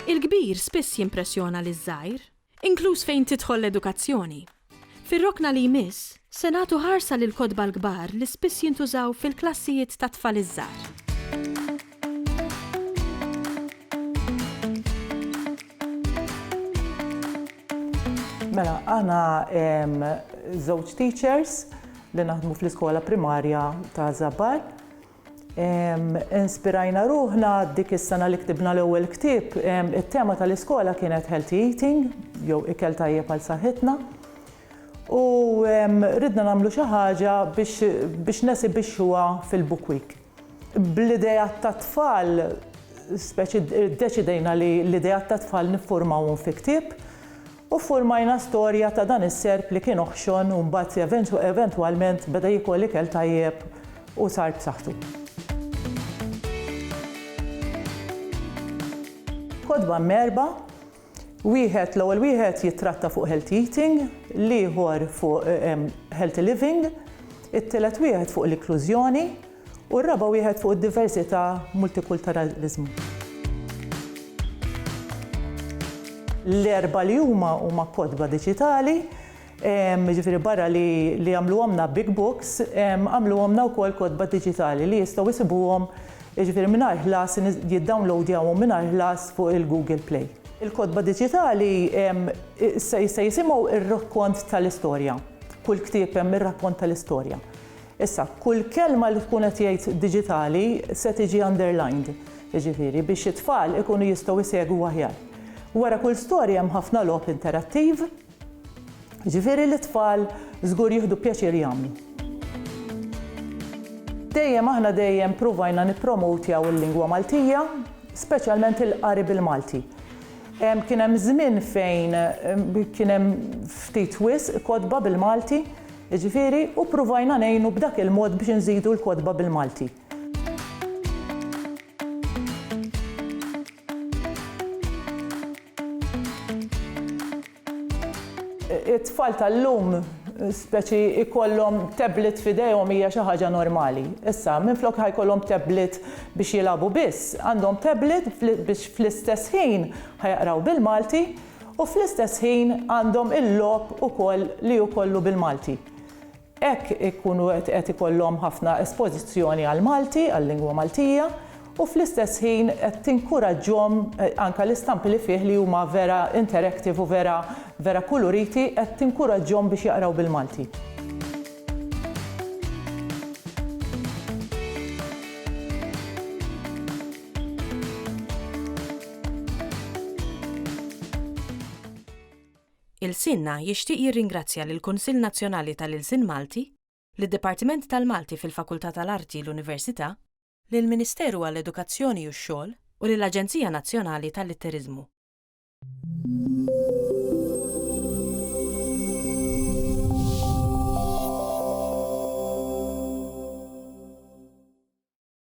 Il-kbir spiss jimpressjona liż-żgħir, inkluż fejn tidħol l-edukazzjoni. Fir-rokna li jmiss, se nagħtu ħarsa lil kotba l-kbar li spiss jintużaw fil-klassijiet ta' tfal iż-żgħar. Mela, għana żewġ teachers li naħdmu fl-iskola primarja ta' Żabbar. Inspirajna ruħna dik is-sena li ktibna l-ewwel ktieb, it-tema tal-iskola kienet healthy eating, jew ikel tajjeb għal saħħitna. U ridna nagħmlu xi ħaġa biex nesibixxuha fil-Book Week. Bl-idea ta' tfal, speċi ddeċidejna li l-idea ta' tfal niffurmawhom fi ktieb u ffurmajna storja ta' dan is-serb li kien oħxon u mbagħad eventwalment beda jikol ikel tajjeb u sar b'saħħtu. Kodba merba, l-ewwel wieħed jitratta fuq healthy eating, l-ieħor fuq healthy living, it-tielet wieħed fuq l-inklużjoni u r-raba' wieħed fuq id-diversità multikulturaliżmu. L-erba' li huma kodba diġitali, ġifieri barra li għamluhomna big books, għamluhomna wkoll kodba diġitali li jistgħu jsibuhom ġifieri mingħajr ħlas jiddownloadjawhom mingħajr ħlas fuq il-Google Play. Il-kodba diġitali se jisimgħu ir-rakkont tal-istorja. Kull ktieb hemm ir-rakkont tal-istorja. Issa, kull kelma li tkun qed jgħid diġitali se tiġi underlined, ġifieri biex it-tfal ikunu jistgħu jsegwu aħjar. Wara kull storja hemm ħafna logħob interattiv, ġifieri l-tfal żgur jieħdu pjaċir jagħmlu. Aħna dejjem provajna nippromowtjaw il-lingwa Maltija, speċjalment il-qari bil-Malti. Kien hemm żmien fejn kien hemm ftit wisq kodba bil-Malti, ġifieri u provajna ngħinu b'dak il-mod biex inżidu l-kodba bil-Malti. It-tfal tal-lum speċi ikollhom tablet f'idejhom hija xi ħaġa normali. Issa minflok ħajkollhom tablet biex jilagħbu biss, għandhom tablet biex fl-istess ħin ħajaqraw bil-Malti u fl-istess ħin għandhom il-logħob ukoll li jkollu bil-Malti. Hekk ikunu qed ikollhom ħafna espożizzjoni għall-Malti, għall-lingwa Maltija, u fl-istess ħin qed tinkoraġġhom anke l-istampi li fih li huma vera interactive u vera kuluriti qed tinkoraġġhom biex jaqraw bil-Malti. Il-Sinna jixtieq jirringrazzja lill-Kunsill Nazzjonali tal-Ilsien Malti, lid-Dipartiment tal-Malti fil-Fakultà tal-Arti l-Università, lill-Ministeru għall-Edukazzjoni u x-Xogħol u lill-Aġenzija Nazzjonali tal-Litteriżmu.